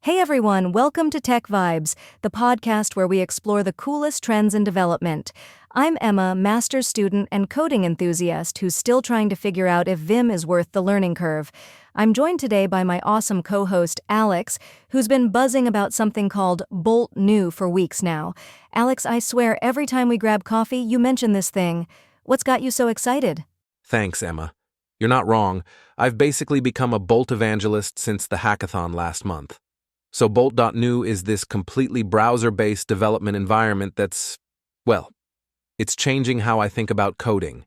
Hey everyone, welcome to Tech Vibes, the podcast where we explore the coolest trends in development. I'm Emma, master's student and coding enthusiast who's still trying to figure out if Vim is worth the learning curve. I'm joined today by my awesome co-host, Alex, who's been buzzing about something called bolt.new for weeks now. Alex, I swear every time we grab coffee, you mention this thing. What's got you so excited? Thanks, Emma. You're not wrong. I've basically become a Bolt evangelist since the hackathon last month. So bolt.new is this completely browser-based development environment that's, well, it's changing how I think about coding.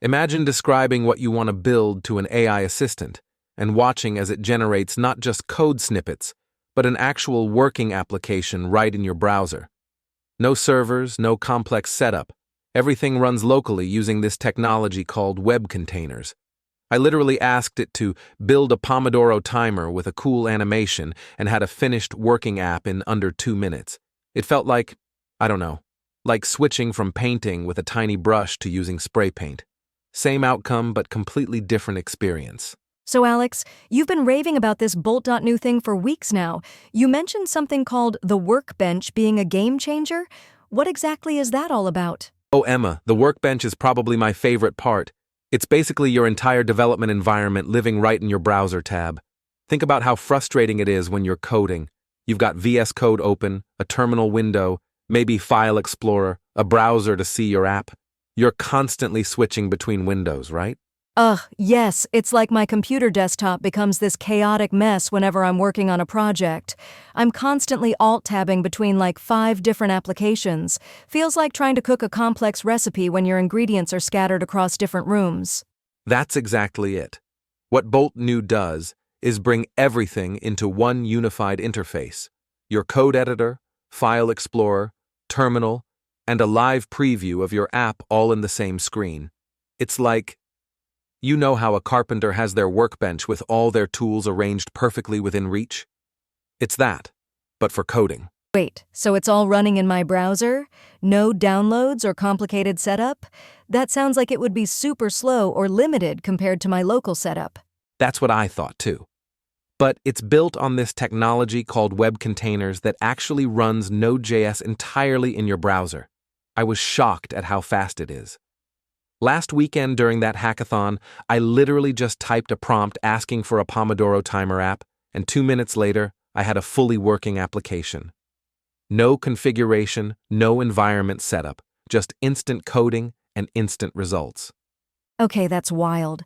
Imagine describing what you want to build to an AI assistant and watching as it generates not just code snippets, but an actual working application right in your browser. No servers, no complex setup. Everything runs locally using this technology called web containers. I literally asked it to build a Pomodoro timer with a cool animation and had a finished working app in under 2 minutes. It felt like, I don't know, like switching from painting with a tiny brush to using spray paint. Same outcome, but completely different experience. So Alex, you've been raving about this bolt.new thing for weeks now. You mentioned something called the workbench being a game changer. What exactly is that all about? Oh, Emma, the workbench is probably my favorite part. It's basically your entire development environment living right in your browser tab. Think about how frustrating it is when you're coding. You've got VS Code open, a terminal window, maybe File Explorer, a browser to see your app. You're constantly switching between windows, right? Yes, it's like my computer desktop becomes this chaotic mess whenever I'm working on a project. I'm constantly alt-tabbing between like 5 different applications. Feels like trying to cook a complex recipe when your ingredients are scattered across different rooms. That's exactly it. What bolt.new does is bring everything into one unified interface. Your code editor, File Explorer, terminal, and a live preview of your app all in the same screen. It's like, you know how a carpenter has their workbench with all their tools arranged perfectly within reach? It's that, but for coding. Wait, so it's all running in my browser? No downloads or complicated setup? That sounds like it would be super slow or limited compared to my local setup. That's what I thought too. But it's built on this technology called web containers that actually runs Node.js entirely in your browser. I was shocked at how fast it is. Last weekend during that hackathon, I literally just typed a prompt asking for a Pomodoro timer app, and 2 minutes later, I had a fully working application. No configuration, no environment setup, just instant coding and instant results. Okay, that's wild.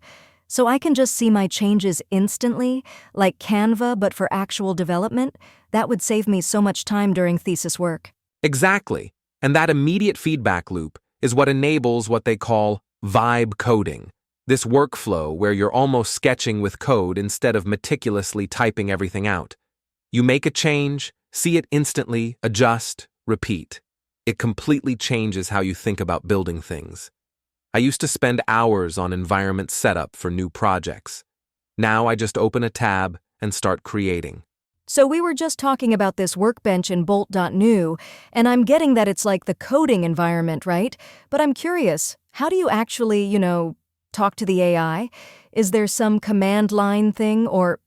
So I can just see my changes instantly, like Canva but for actual development? That would save me so much time during thesis work. Exactly. And that immediate feedback loop is what enables what they call vibe coding, this workflow where you're almost sketching with code instead of meticulously typing everything out. You make a change, see it instantly, adjust, repeat. It completely changes how you think about building things. I used to spend hours on environment setup for new projects. Now I just open a tab and start creating. So we were just talking about this workbench in bolt.new, and I'm getting that it's like the coding environment, right? But I'm curious, how do you actually, talk to the AI? Is there some command line thing or...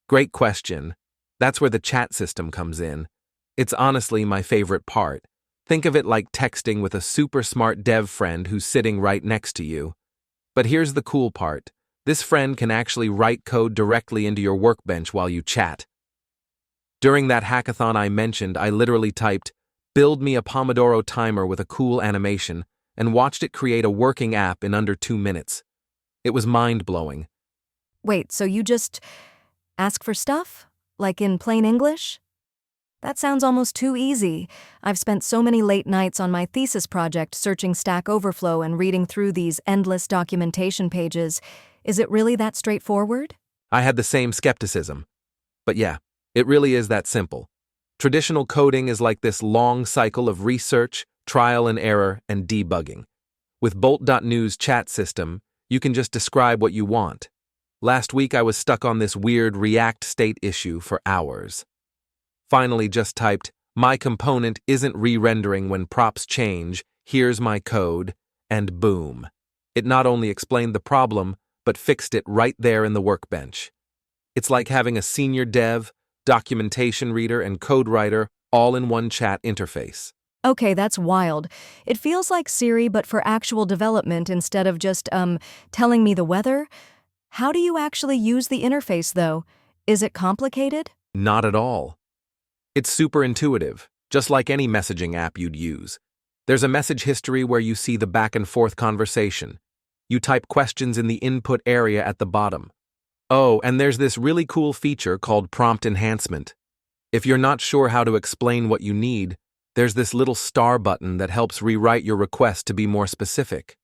Great question. That's where the chat system comes in. It's honestly my favorite part. Think of it like texting with a super smart dev friend who's sitting right next to you. But here's the cool part. This friend can actually write code directly into your workbench while you chat. During that hackathon I mentioned, I literally typed, "Build me a Pomodoro timer with a cool animation," and watched it create a working app in under 2 minutes. It was mind-blowing. Wait, so you just ask for stuff? Like in plain English? That sounds almost too easy. I've spent so many late nights on my thesis project searching Stack Overflow and reading through these endless documentation pages. Is it really that straightforward? I had the same skepticism. But yeah, it really is that simple. Traditional coding is like this long cycle of research, trial and error, and debugging. With bolt.new's chat system, you can just describe what you want. Last week I was stuck on this weird React state issue for hours. Finally just typed, "My component isn't re-rendering when props change, here's my code," and boom. It not only explained the problem, but fixed it right there in the workbench. It's like having a senior dev documentation reader, and code writer all in one chat interface. Okay, that's wild. It feels like Siri, but for actual development instead of just, telling me the weather. How do you actually use the interface, though? Is it complicated? Not at all. It's super intuitive, just like any messaging app you'd use. There's a message history where you see the back and forth conversation. You type questions in the input area at the bottom. Oh, and there's this really cool feature called prompt enhancement. If you're not sure how to explain what you need, there's this little star button that helps rewrite your request to be more specific.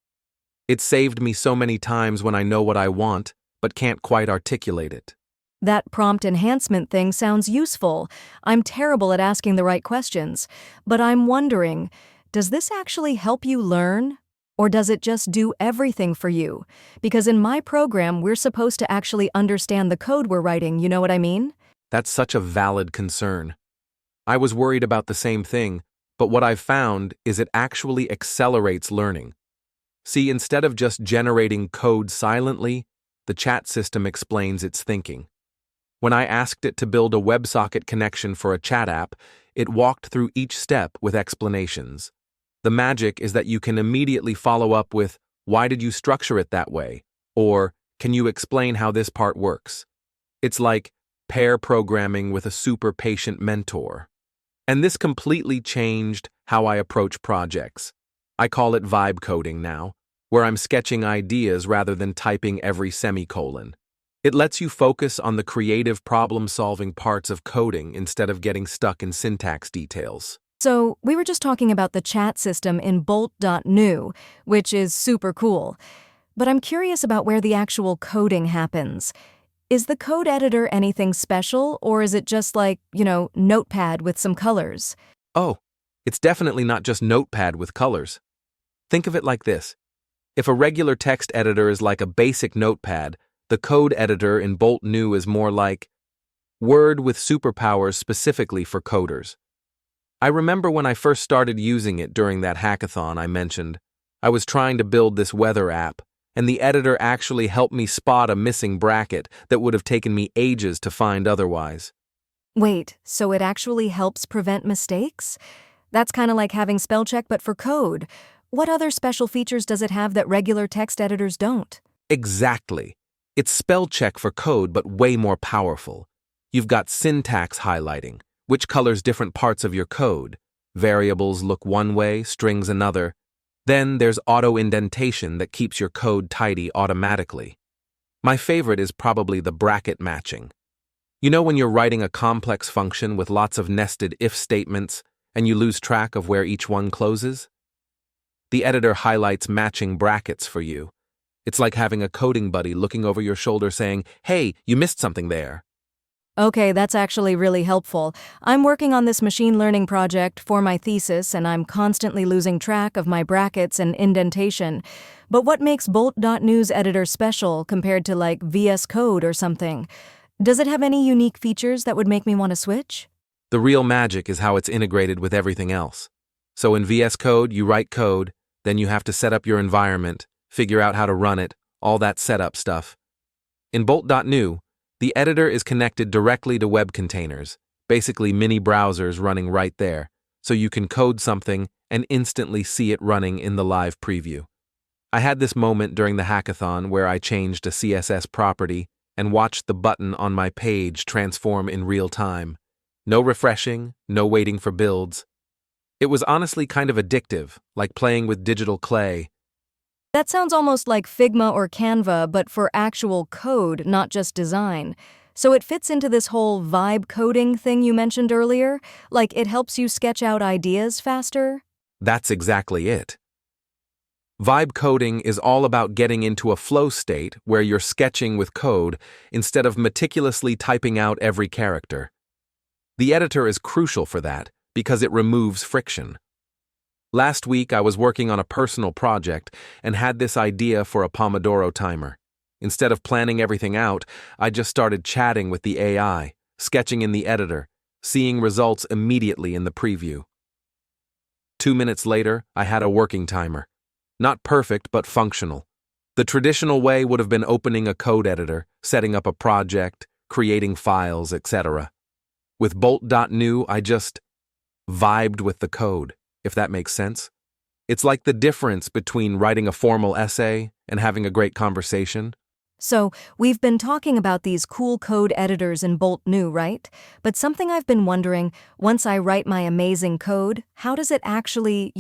It saved me so many times when I know what I want, but can't quite articulate it. That prompt enhancement thing sounds useful. I'm terrible at asking the right questions. But I'm wondering, does this actually help you learn? Or does it just do everything for you? Because in my program, we're supposed to actually understand the code we're writing, you know what I mean? That's such a valid concern. I was worried about the same thing, but what I've found is it actually accelerates learning. See, instead of just generating code silently, the chat system explains its thinking. When I asked it to build a WebSocket connection for a chat app, it walked through each step with explanations. The magic is that you can immediately follow up with, "Why did you structure it that way?" Or, "Can you explain how this part works?" It's like pair programming with a super patient mentor. And this completely changed how I approach projects. I call it vibe coding now, where I'm sketching ideas rather than typing every semicolon. It lets you focus on the creative problem-solving parts of coding instead of getting stuck in syntax details. So, we were just talking about the chat system in bolt.new, which is super cool. But I'm curious about where the actual coding happens. Is the code editor anything special, or is it just like, Notepad with some colors? Oh, it's definitely not just Notepad with colors. Think of it like this. If a regular text editor is like a basic Notepad, the code editor in bolt.new is more like Word with superpowers specifically for coders. I remember when I first started using it during that hackathon I mentioned. I was trying to build this weather app, and the editor actually helped me spot a missing bracket that would have taken me ages to find otherwise. Wait, so it actually helps prevent mistakes? That's kind of like having spell check but for code. What other special features does it have that regular text editors don't? Exactly. It's spell check for code but way more powerful. You've got syntax highlighting, which colors different parts of your code. Variables look one way, strings another. Then there's auto-indentation that keeps your code tidy automatically. My favorite is probably the bracket matching. You know when you're writing a complex function with lots of nested if statements and you lose track of where each one closes? The editor highlights matching brackets for you. It's like having a coding buddy looking over your shoulder saying, "Hey, you missed something there." Okay, that's actually really helpful. I'm working on this machine learning project for my thesis, and I'm constantly losing track of my brackets and indentation. But what makes bolt.new's editor special compared to like VS Code or something? Does it have any unique features that would make me want to switch? The real magic is how it's integrated with everything else. So in VS Code, you write code, then you have to set up your environment, figure out how to run it, all that setup stuff. In bolt.new, the editor is connected directly to web containers, basically mini browsers running right there, so you can code something and instantly see it running in the live preview. I had this moment during the hackathon where I changed a CSS property and watched the button on my page transform in real time. No refreshing, no waiting for builds. It was honestly kind of addictive, like playing with digital clay. That sounds almost like Figma or Canva, but for actual code, not just design. So it fits into this whole vibe coding thing you mentioned earlier? Like it helps you sketch out ideas faster? That's exactly it. Vibe coding is all about getting into a flow state where you're sketching with code instead of meticulously typing out every character. The editor is crucial for that because it removes friction. Last week, I was working on a personal project and had this idea for a Pomodoro timer. Instead of planning everything out, I just started chatting with the AI, sketching in the editor, seeing results immediately in the preview. 2 minutes later, I had a working timer. Not perfect, but functional. The traditional way would have been opening a code editor, setting up a project, creating files, etc. With bolt.new, I just vibed with the code, if that makes sense. It's like the difference between writing a formal essay and having a great conversation. So, we've been talking about these cool code editors in bolt.new, right? But something I've been wondering, once I write my amazing code, how does it actually,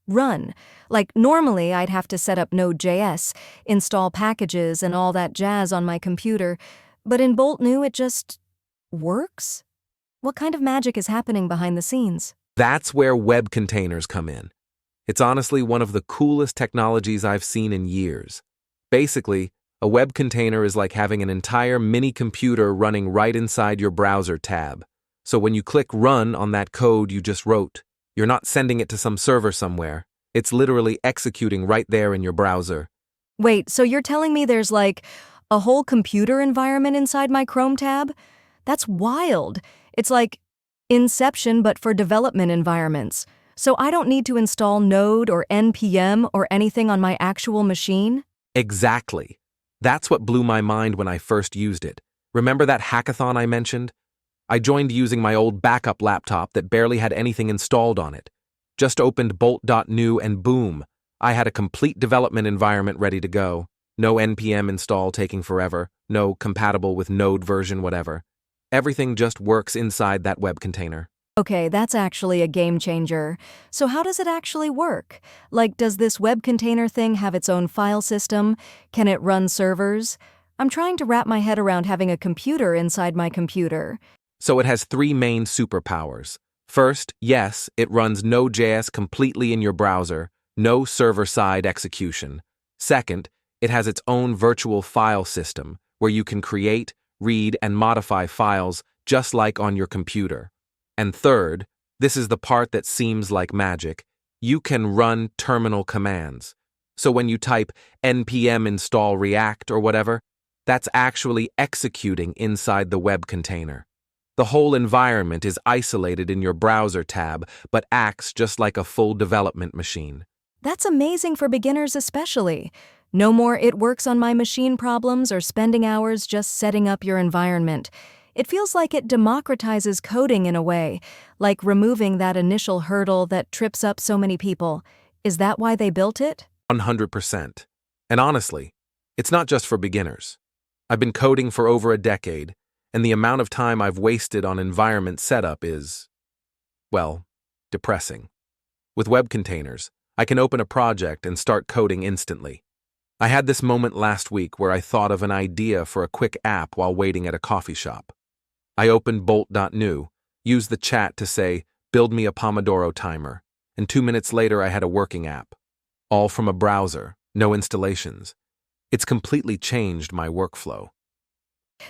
run? Like, normally I'd have to set up Node.js, install packages and all that jazz on my computer, but in bolt.new it just works? What kind of magic is happening behind the scenes? That's where web containers come in. It's honestly one of the coolest technologies I've seen in years. Basically, a web container is like having an entire mini computer running right inside your browser tab. So when you click Run on that code you just wrote, you're not sending it to some server somewhere. It's literally executing right there in your browser. Wait, so you're telling me there's like a whole computer environment inside my Chrome tab? That's wild. It's like Inception but for development environments. So I don't need to install Node or NPM or anything on my actual machine? Exactly. That's what blew my mind when I first used it. Remember that hackathon I mentioned? I joined using my old backup laptop that barely had anything installed on it. Just opened bolt.new and boom, I had a complete development environment ready to go. No NPM install taking forever, no compatible with Node version whatever. Everything just works inside that web container. Okay, that's actually a game changer. So how does it actually work? Like, does this web container thing have its own file system? Can it run servers? I'm trying to wrap my head around having a computer inside my computer. So it has three main superpowers. First, yes, it runs Node.js completely in your browser, no server-side execution. Second, it has its own virtual file system where you can create, read, and modify files just like on your computer. And third, this is the part that seems like magic, you can run terminal commands. So when you type npm install react or whatever, that's actually executing inside the web container. The whole environment is isolated in your browser tab, but acts just like a full development machine. That's amazing for beginners especially. No more it works on my machine problems or spending hours just setting up your environment. It feels like it democratizes coding in a way, like removing that initial hurdle that trips up so many people. Is that why they built it? 100%. And honestly, it's not just for beginners. I've been coding for over a decade, and the amount of time I've wasted on environment setup is, well, depressing. With web containers, I can open a project and start coding instantly. I had this moment last week where I thought of an idea for a quick app while waiting at a coffee shop. I opened bolt.new, used the chat to say, build me a Pomodoro timer, and 2 minutes later I had a working app. All from a browser, no installations. It's completely changed my workflow.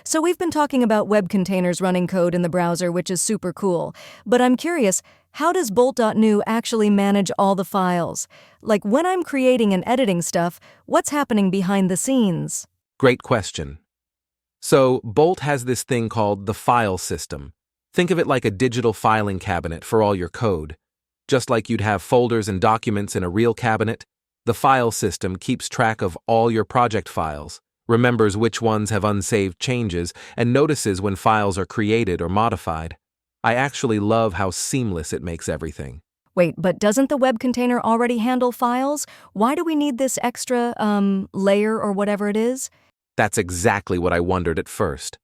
So we've been talking about web containers running code in the browser, which is super cool. But I'm curious, how does bolt.new actually manage all the files? Like when I'm creating and editing stuff, what's happening behind the scenes? Great question. So, Bolt has this thing called the file system. Think of it like a digital filing cabinet for all your code. Just like you'd have folders and documents in a real cabinet, the file system keeps track of all your project files, remembers which ones have unsaved changes, and notices when files are created or modified. I actually love how seamless it makes everything. Wait, but doesn't the web container already handle files? Why do we need this extra, layer or whatever it is? That's exactly what I wondered at first.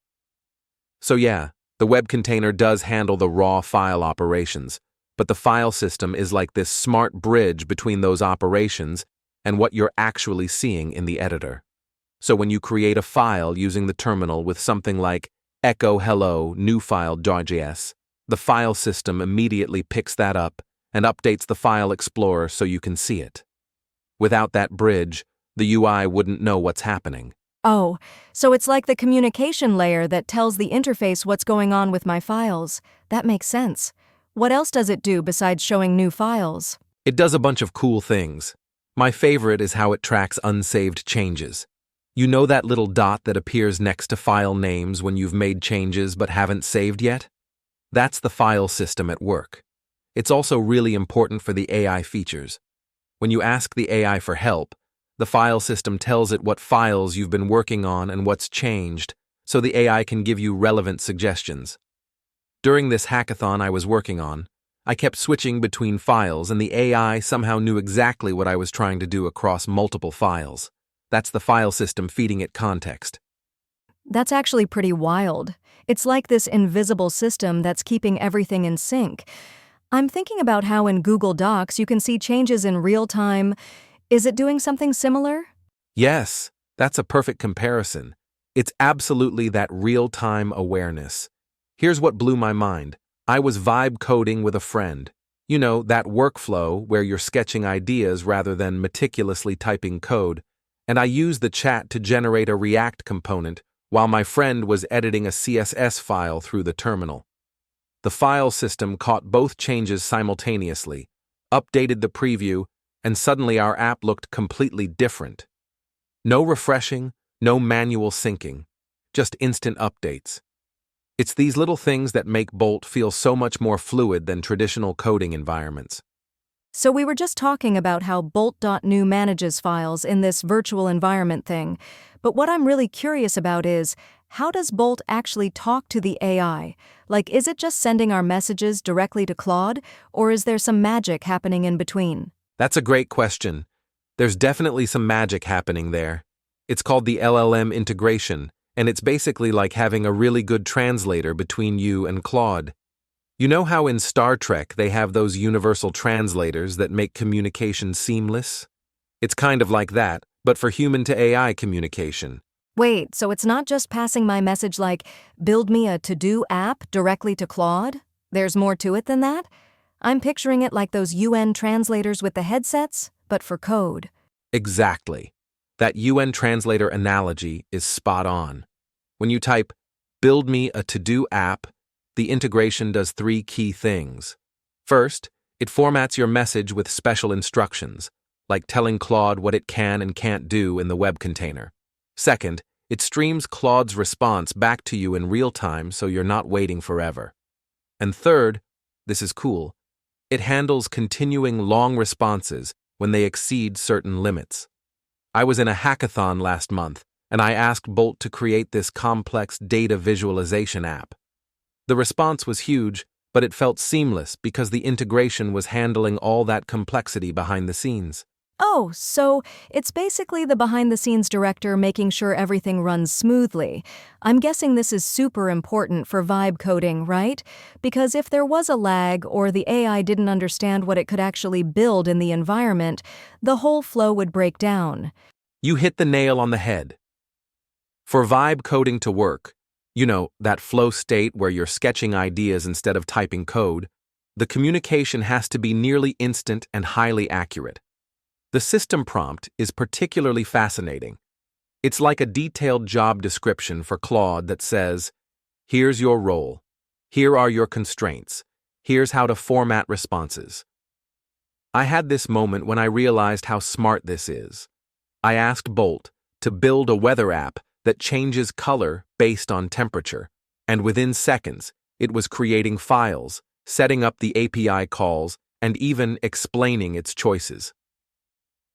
So yeah, the web container does handle the raw file operations, but the file system is like this smart bridge between those operations and what you're actually seeing in the editor. So when you create a file using the terminal with something like echo hello new file.js, the file system immediately picks that up and updates the file explorer so you can see it. Without that bridge, the UI wouldn't know what's happening. Oh, so it's like the communication layer that tells the interface what's going on with my files. That makes sense. What else does it do besides showing new files? It does a bunch of cool things. My favorite is how it tracks unsaved changes. You know that little dot that appears next to file names when you've made changes but haven't saved yet? That's the file system at work. It's also really important for the AI features. When you ask the AI for help, the file system tells it what files you've been working on and what's changed, so the AI can give you relevant suggestions. During this hackathon I was working on, I kept switching between files and the AI somehow knew exactly what I was trying to do across multiple files. That's the file system feeding it context. That's actually pretty wild. It's like this invisible system that's keeping everything in sync. I'm thinking about how in Google Docs you can see changes in real time. Is it doing something similar? Yes, that's a perfect comparison. It's absolutely that real-time awareness. Here's what blew my mind. I was vibe coding with a friend. You know, that workflow where you're sketching ideas rather than meticulously typing code. And I used the chat to generate a React component while my friend was editing a CSS file through the terminal. The file system caught both changes simultaneously, updated the preview, and suddenly our app looked completely different. No refreshing, no manual syncing, just instant updates. It's these little things that make Bolt feel so much more fluid than traditional coding environments. So we were just talking about how bolt.new manages files in this virtual environment thing, but what I'm really curious about is, how does Bolt actually talk to the AI? Like, is it just sending our messages directly to Claude, or is there some magic happening in between? That's a great question. There's definitely some magic happening there. It's called the LLM integration, and it's basically like having a really good translator between you and Claude. You know how in Star Trek they have those universal translators that make communication seamless? It's kind of like that, but for human-to-AI communication. Wait, so it's not just passing my message like, build me a to-do app directly to Claude? There's more to it than that? I'm picturing it like those UN translators with the headsets, but for code. Exactly. That UN translator analogy is spot on. When you type, build me a to-do app, the integration does three key things. First, it formats your message with special instructions, like telling Claude what it can and can't do in the web container. Second, it streams Claude's response back to you in real time so you're not waiting forever. And third, this is cool, it handles continuing long responses when they exceed certain limits. I was in a hackathon last month, and I asked Bolt to create this complex data visualization app. The response was huge, but it felt seamless because the integration was handling all that complexity behind the scenes. Oh, so it's basically the behind-the-scenes director making sure everything runs smoothly. I'm guessing this is super important for vibe coding, right? Because if there was a lag or the AI didn't understand what it could actually build in the environment, the whole flow would break down. You hit the nail on the head. For vibe coding to work, you know, that flow state where you're sketching ideas instead of typing code, the communication has to be nearly instant and highly accurate. The system prompt is particularly fascinating. It's like a detailed job description for Claude that says, here's your role, here are your constraints, here's how to format responses. I had this moment when I realized how smart this is. I asked Bolt to build a weather app that changes color based on temperature, and within seconds, it was creating files, setting up the API calls, and even explaining its choices.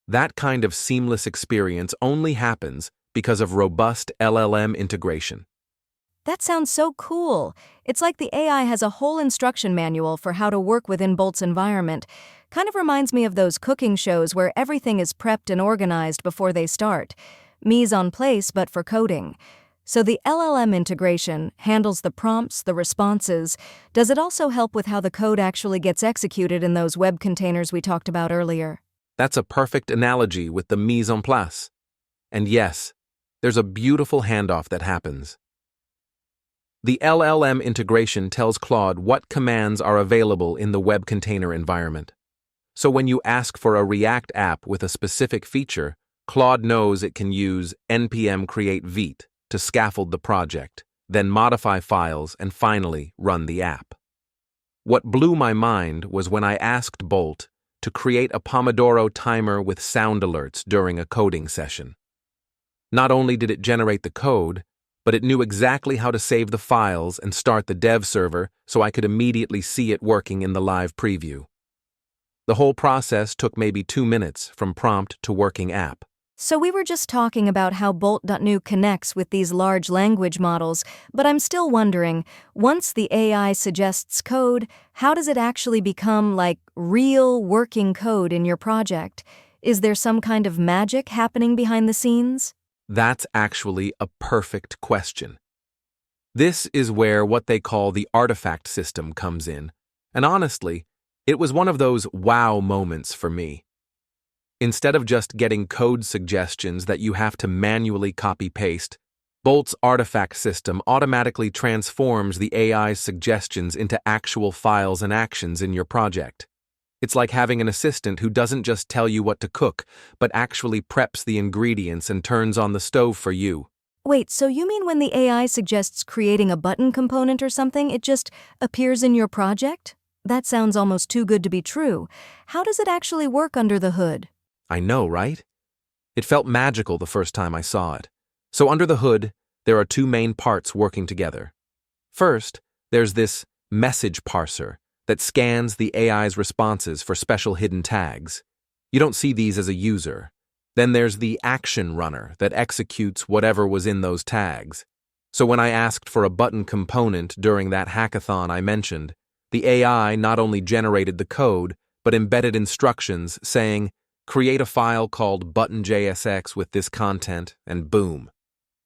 That kind of seamless experience only happens because of robust LLM integration. That sounds so cool. It's like the AI has a whole instruction manual for how to work within Bolt's environment. Kind of reminds me of those cooking shows where everything is prepped and organized before they start. Mise en place, but for coding. So the LLM integration handles the prompts, the responses. Does it also help with how the code actually gets executed in those web containers we talked about earlier? That's a perfect analogy with the mise en place. And yes, there's a beautiful handoff that happens. The LLM integration tells Claude what commands are available in the web container environment. So when you ask for a React app with a specific feature, Claude knows it can use npm create vite to scaffold the project, then modify files, and finally run the app. What blew my mind was when I asked Bolt to create a Pomodoro timer with sound alerts during a coding session. Not only did it generate the code, but it knew exactly how to save the files and start the dev server so I could immediately see it working in the live preview. The whole process took maybe 2 minutes from prompt to working app. So we were just talking about how bolt.new connects with these large language models, but I'm still wondering, once the AI suggests code, how does it actually become like real working code in your project? Is there some kind of magic happening behind the scenes? That's actually a perfect question. This is where what they call the artifact system comes in, and honestly, it was one of those wow moments for me. Instead of just getting code suggestions that you have to manually copy-paste, Bolt's artifact system automatically transforms the AI's suggestions into actual files and actions in your project. It's like having an assistant who doesn't just tell you what to cook, but actually preps the ingredients and turns on the stove for you. Wait, so you mean when the AI suggests creating a button component or something, it just appears in your project? That sounds almost too good to be true. How does it actually work under the hood? I know, right? It felt magical the first time I saw it. So under the hood, there are two main parts working together. First, there's this message parser that scans the AI's responses for special hidden tags. You don't see these as a user. Then there's the action runner that executes whatever was in those tags. So when I asked for a button component during that hackathon I mentioned, the AI not only generated the code, but embedded instructions saying, create a file called button.jsx with this content, and boom.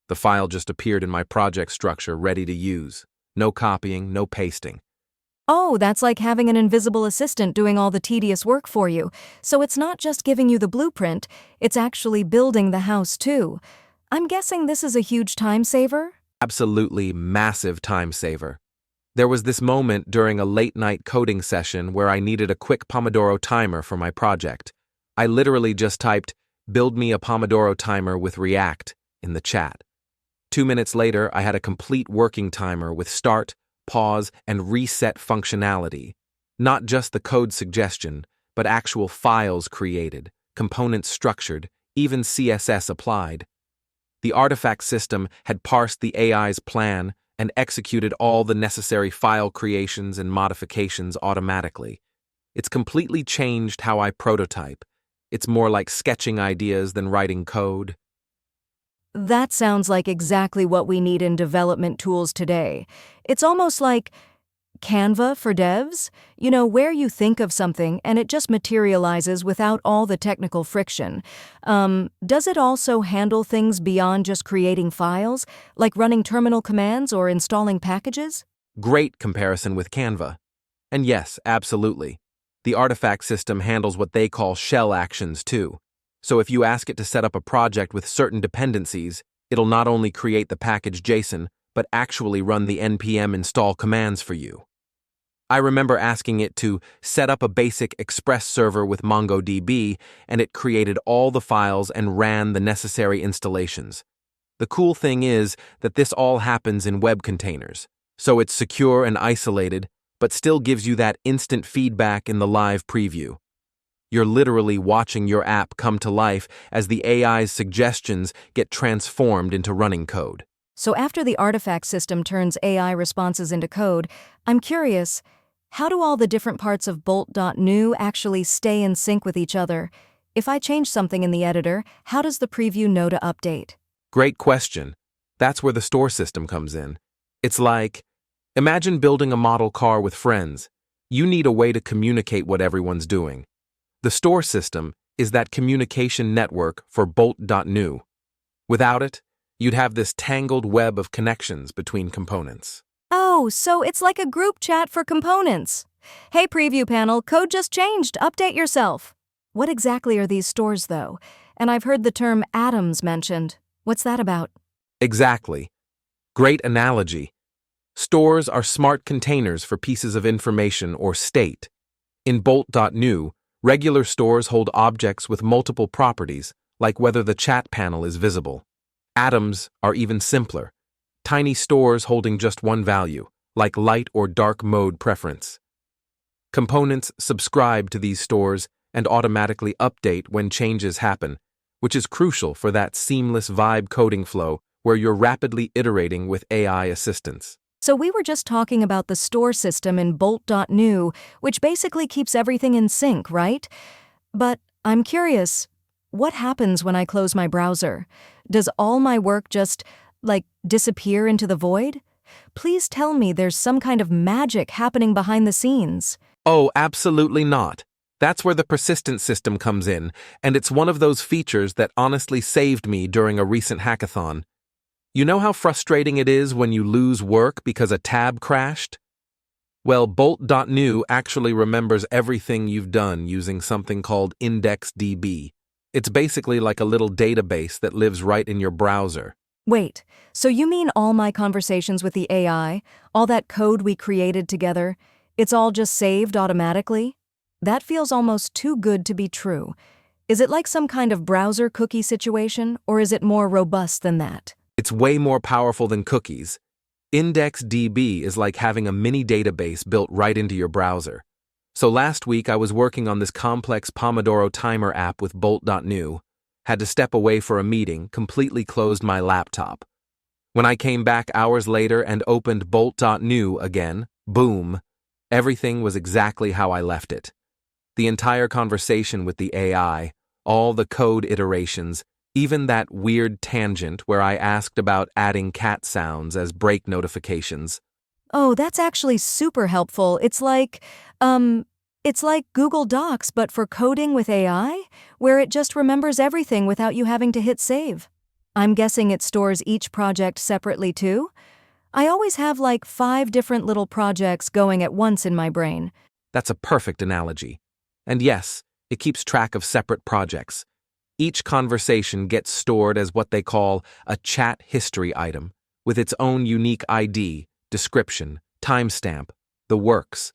The file just appeared in my project structure ready to use. No copying, no pasting. Oh, that's like having an invisible assistant doing all the tedious work for you. So it's not just giving you the blueprint, it's actually building the house too. I'm guessing this is a huge time saver? Absolutely massive time saver. There was this moment during a late-night coding session where I needed a quick Pomodoro timer for my project. I literally just typed, "Build me a Pomodoro timer with React," in the chat. 2 minutes later, I had a complete working timer with start, pause, and reset functionality. Not just the code suggestion, but actual files created, components structured, even CSS applied. The artifact system had parsed the AI's plan and executed all the necessary file creations and modifications automatically. It's completely changed how I prototype. It's more like sketching ideas than writing code. That sounds like exactly what we need in development tools today. It's almost like Canva for devs, where you think of something and it just materializes without all the technical friction. Does it also handle things beyond just creating files, like running terminal commands or installing packages? Great comparison with Canva. And yes, absolutely. The artifact system handles what they call shell actions too. So if you ask it to set up a project with certain dependencies, it'll not only create the package JSON, but actually run the npm install commands for you. I remember asking it to set up a basic Express server with MongoDB, and it created all the files and ran the necessary installations. The cool thing is that this all happens in web containers, so it's secure and isolated, but still gives you that instant feedback in the live preview. You're literally watching your app come to life as the AI's suggestions get transformed into running code. So after the artifact system turns AI responses into code, I'm curious, how do all the different parts of bolt.new actually stay in sync with each other? If I change something in the editor, how does the preview know to update? Great question. That's where the store system comes in. It's like, imagine building a model car with friends. You need a way to communicate what everyone's doing. The store system is that communication network for bolt.new. Without it, you'd have this tangled web of connections between components. Oh, so it's like a group chat for components. Hey, preview panel, code just changed. Update yourself. What exactly are these stores, though? And I've heard the term atoms mentioned. What's that about? Exactly. Great analogy. Stores are smart containers for pieces of information or state. In bolt.new, regular stores hold objects with multiple properties, like whether the chat panel is visible. Atoms are even simpler. Tiny stores holding just one value, like light or dark mode preference. Components subscribe to these stores and automatically update when changes happen, which is crucial for that seamless vibe coding flow where you're rapidly iterating with AI assistance. So we were just talking about the store system in bolt.new, which basically keeps everything in sync, right? But I'm curious, What happens when I close my browser? Does all my work just, disappear into the void? Please tell me there's some kind of magic happening behind the scenes. Oh, absolutely not. That's where the persistent system comes in, and it's one of those features that honestly saved me during a recent hackathon. You know how frustrating it is when you lose work because a tab crashed? Well, bolt.new actually remembers everything you've done using something called IndexedDB. It's basically like a little database that lives right in your browser. Wait, so you mean all my conversations with the AI, all that code we created together, it's all just saved automatically? That feels almost too good to be true. Is it like some kind of browser cookie situation, or is it more robust than that? It's way more powerful than cookies. IndexedDB is like having a mini database built right into your browser. So last week I was working on this complex Pomodoro timer app with bolt.new, had to step away for a meeting, completely closed my laptop. When I came back hours later and opened bolt.new again, boom, everything was exactly how I left it. The entire conversation with the AI, all the code iterations, even that weird tangent where I asked about adding cat sounds as break notifications. Oh, that's actually super helpful. It's like Google Docs, but for coding with AI, where it just remembers everything without you having to hit save. I'm guessing it stores each project separately too? I always have 5 different little projects going at once in my brain. That's a perfect analogy. And yes, it keeps track of separate projects. Each conversation gets stored as what they call a chat history item, with its own unique ID, description, timestamp, the works.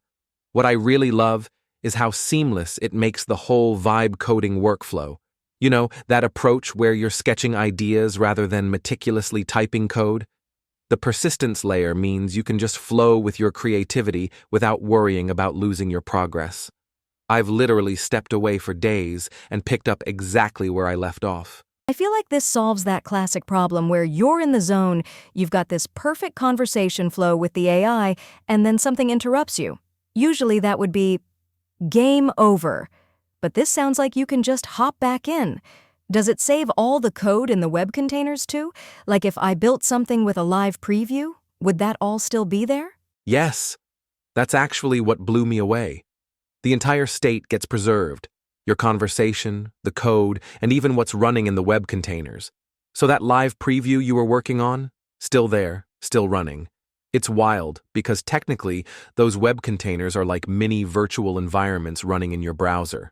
What I really love is how seamless it makes the whole vibe coding workflow. You know, that approach where you're sketching ideas rather than meticulously typing code. The persistence layer means you can just flow with your creativity without worrying about losing your progress. I've literally stepped away for days and picked up exactly where I left off. I feel like this solves that classic problem where you're in the zone, you've got this perfect conversation flow with the AI, and then something interrupts you. Usually that would be game over. But this sounds like you can just hop back in. Does it save all the code in the web containers too? Like if I built something with a live preview, would that all still be there? Yes, that's actually what blew me away. The entire state gets preserved. Your conversation, the code, and even what's running in the web containers. So that live preview you were working on, still there, still running. It's wild because technically those web containers are like mini virtual environments running in your browser.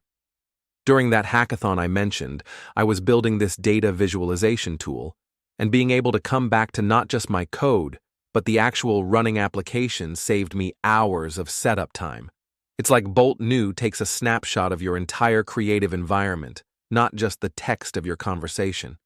During that hackathon I mentioned, I was building this data visualization tool, and being able to come back to not just my code, but the actual running application saved me hours of setup time. It's like bolt.new takes a snapshot of your entire creative environment, not just the text of your conversation.